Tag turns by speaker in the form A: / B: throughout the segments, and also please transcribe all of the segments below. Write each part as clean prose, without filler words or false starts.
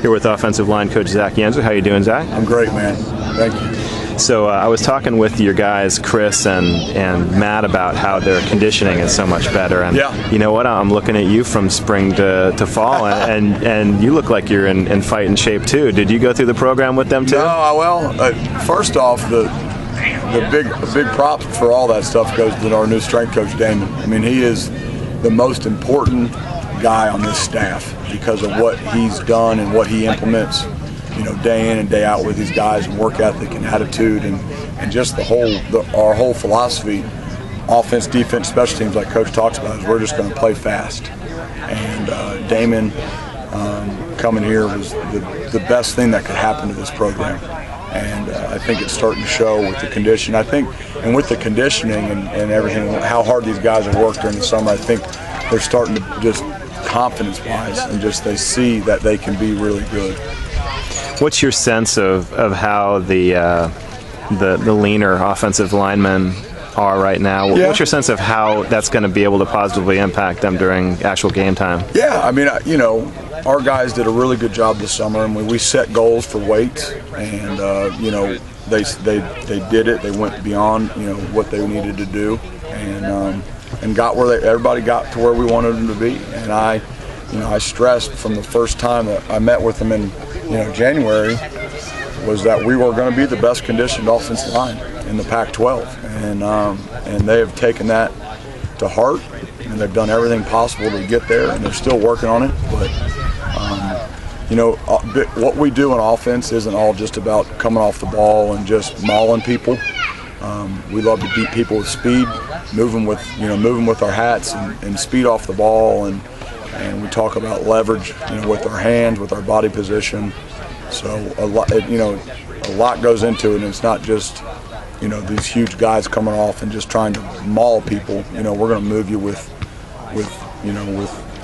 A: Here with offensive line coach Zach Yenser. How you doing, Zach?
B: I'm great, man. Thank you.
A: So I was talking with your guys, Chris and Matt, about how their conditioning is so much better. And
B: yeah.
A: You know what? I'm looking at you from spring to fall, and you look like you're in fighting shape too. Did you go through the program with them too?
B: No, well, first off, the big prop for all that stuff goes to our new strength coach, Damon. I mean, he is the most important guy on this staff because of what he's done and what he implements, day in and day out with these guys, and work ethic and attitude and just our whole philosophy, offense, defense, special teams, like Coach talks about, is we're just going to play fast. And Damon coming here was the best thing that could happen to this program. And I think it's starting to show with the condition. I think, and with the conditioning and everything, how hard these guys have worked during the summer, I think they're starting to just confidence-wise, and just they see that they can be really good.
A: What's your sense of how the leaner offensive linemen are right now?
B: Yeah.
A: What's your sense of how that's going to be able to positively impact them during actual game time?
B: Yeah, I mean, our guys did a really good job this summer, and we set goals for weight, and they did it. They went beyond what they needed to do, and got where everybody got to where we wanted them to be. And I stressed from the first time that I met with them in January was that we were going to be the best conditioned offensive line in the Pac-12, and they have taken that to heart, and they've done everything possible to get there, and they're still working on it. But what we do in offense isn't all just about coming off the ball and just mauling people. We love to beat people with speed, moving with our hats and speed off the ball, and we talk about leverage, with our hands, with our body position. So a lot goes into it, and it's not just these huge guys coming off and just trying to maul people. We're going to move you with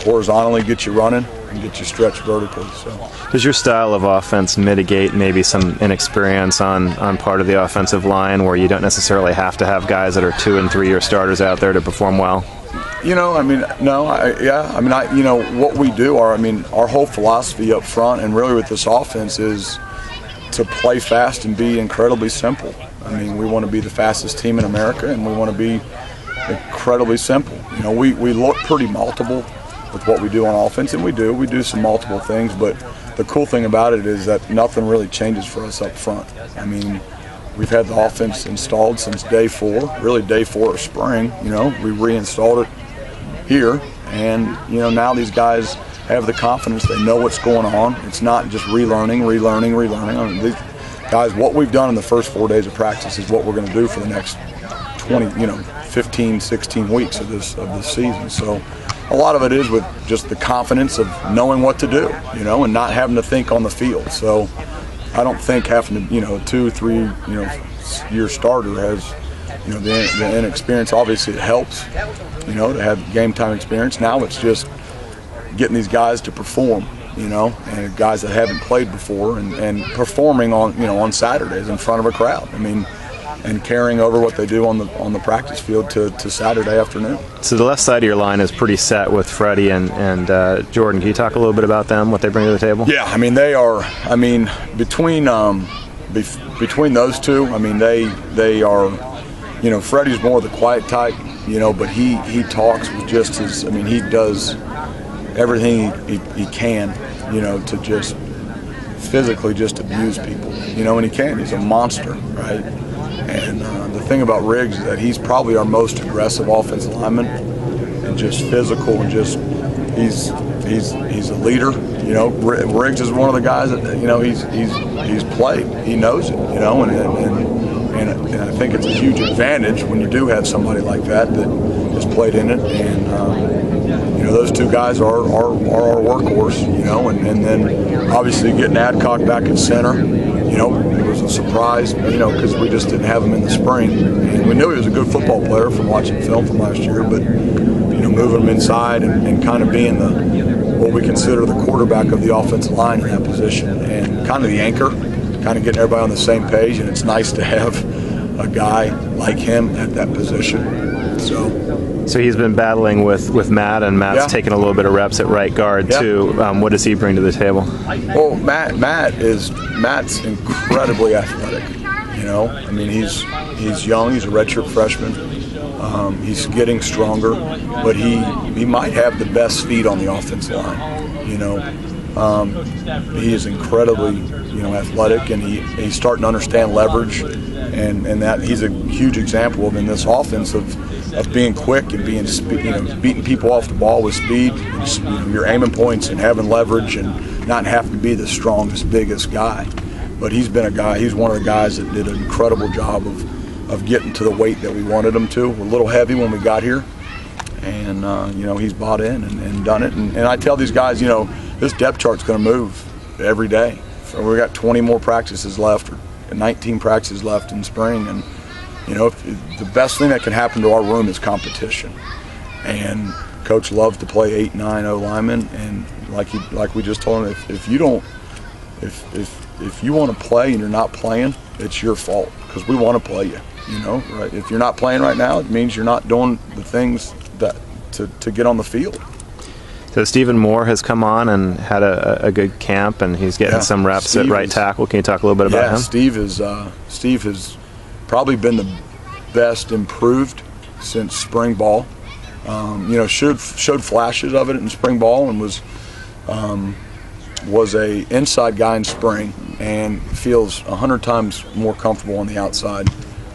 B: horizontally, get you running, and get you stretched vertically. So,
A: does your style of offense mitigate maybe some inexperience on part of the offensive line, where you don't necessarily have to have guys that are 2- and 3-year starters out there to perform well? What we do, our whole philosophy up front and really with this offense is to play fast and be incredibly simple. We want to be the fastest team in America, and we want to be incredibly simple. We look pretty multiple with what we do on offense, and we do some multiple things, but the cool thing about it is that nothing really changes for us up front. We've had the offense installed since day 4, really day 4 of spring. We reinstalled it here, and now these guys have the confidence. They know what's going on. It's not just relearning. These guys, what we've done in the first 4 days of practice is what we're going to do for the next 15, 16 weeks of this season. So a lot of it is with just the confidence of knowing what to do, and not having to think on the field. So I don't think having to, 2-3, year starter has, the inexperience. Obviously it helps, to have game time experience. Now it's just getting these guys to perform, and guys that haven't played before and performing on Saturdays in front of a crowd. And carrying over what they do on the practice field to Saturday afternoon. So the left side of your line is pretty set with Freddie and Jordan. Can you talk a little bit about them, what they bring to the table? Yeah, they are. Between those two, they are. Freddie's more the quiet type, but he talks with just his. He does everything he can, to just physically just abuse people, and he can. He's a monster, right? And the thing about Briggs is that he's probably our most aggressive offensive lineman, and just physical, and just he's a leader. Briggs is one of the guys that he's played. He knows it. And I think it's a huge advantage when you do have somebody like that has played in it. And those two guys are our workhorse. And then obviously getting Adcock back at center. It was a surprise, because we just didn't have him in the spring. And we knew he was a good football player from watching film from last year, but, moving him inside and kind of being what we consider the quarterback of the offensive line in that position, and kind of the anchor, kind of getting everybody on the same page. And it's nice to have a guy like him at that position.
B: So he's been battling with Matt, and Matt's taken a little bit of reps at right guard too. What does he bring to the table?
A: Well, Matt's incredibly athletic. You know, I mean, he's young. He's a redshirt freshman. He's getting stronger, but he might have the best feet on the offensive line. You know, he is incredibly athletic, and he's starting to understand leverage, and that he's a huge example of in this offense of being quick and being beating people off the ball with speed. You're aiming points and having leverage and not having to be the strongest, biggest guy. But he's been a guy. He's one of the guys that did an incredible job of getting to the weight that we wanted him to. We're a little heavy when we got here, and he's bought in and done it. And I tell these guys, this depth chart's going to move every day. So we got 20 more practices left, or 19 practices left in spring, and the best thing that can happen to our room is competition. And Coach loves to play 8, 9, 0 linemen, and like we just told him, if you want to play and you're not playing, it's your fault, because we want to play you. Right? If you're not playing right now, it means you're not doing the things that to get on the field.
B: So Stephen Moore has come on and had a good camp, and he's getting some reps at right tackle. Can you talk a little bit about him?
A: Steve has probably been the best improved since spring ball. Showed flashes of it in spring ball, and was a inside guy in spring, and feels 100 times more comfortable on the outside.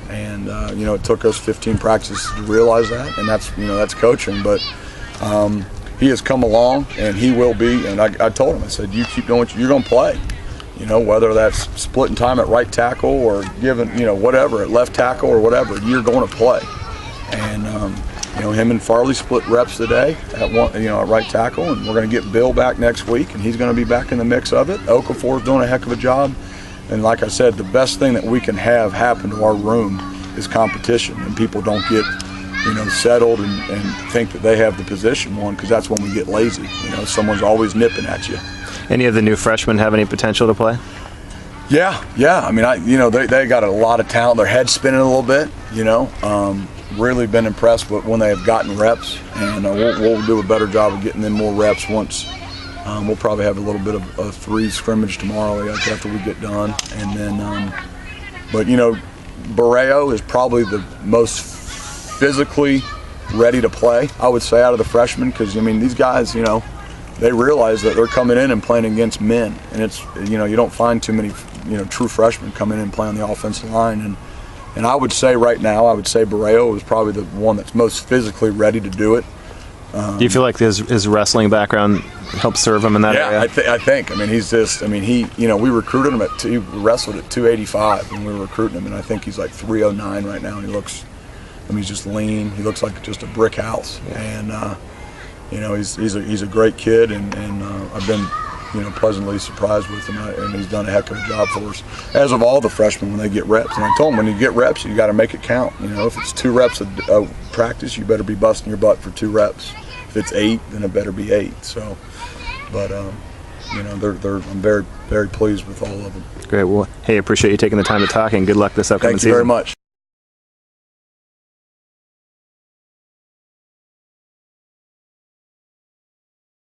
A: And it took us 15 practices to realize that, and that's coaching. But he has come along, and he will be. And I told him, I said, you keep doing what you're going to play. Whether that's splitting time at right tackle or giving, whatever, at left tackle or whatever, you're going to play. And him and Farley split reps today at right tackle, and we're going to get Bill back next week, and he's going to be back in the mix of it. Okafor's doing a heck of a job. And like I said, the best thing that we can have happen to our room is competition, and people don't get settled and think that they have the position won, because that's when we get lazy. Someone's always nipping at you.
B: Any of the new freshmen have any potential to play?
A: Yeah. I mean, they got a lot of talent. Their head's spinning a little bit. Really been impressed with when they have gotten reps, and we'll do a better job of getting them more reps once. We'll probably have a little bit of a 3 scrimmage tomorrow after we get done, and then. But Barreo is probably the most physically ready to play, I would say, out of the freshmen, because these guys, they realize that they're coming in and playing against men, and it's you don't find too many true freshmen coming in and playing on the offensive line, and I would say right now, Barreo is probably the one that's most physically ready to do it.
B: Do you feel like his wrestling background helps serve him in that area?
A: Yeah, I think. We recruited him he wrestled at 285 when we were recruiting him, and I think he's like 309 right now, and he looks, he's just lean. He looks like just a brick house, and he's a great kid, and I've been pleasantly surprised with him, and he's done a heck of a job for us, as of all the freshmen when they get reps. And I told them, when you get reps, you got to make it count. If it's 2 reps a practice, you better be busting your butt for 2 reps. If it's 8, then it better be 8. So, but I'm very, very pleased with all of them.
B: Great. Well, hey, appreciate you taking the time to talk, and good luck this upcoming season.
A: Thank you very much.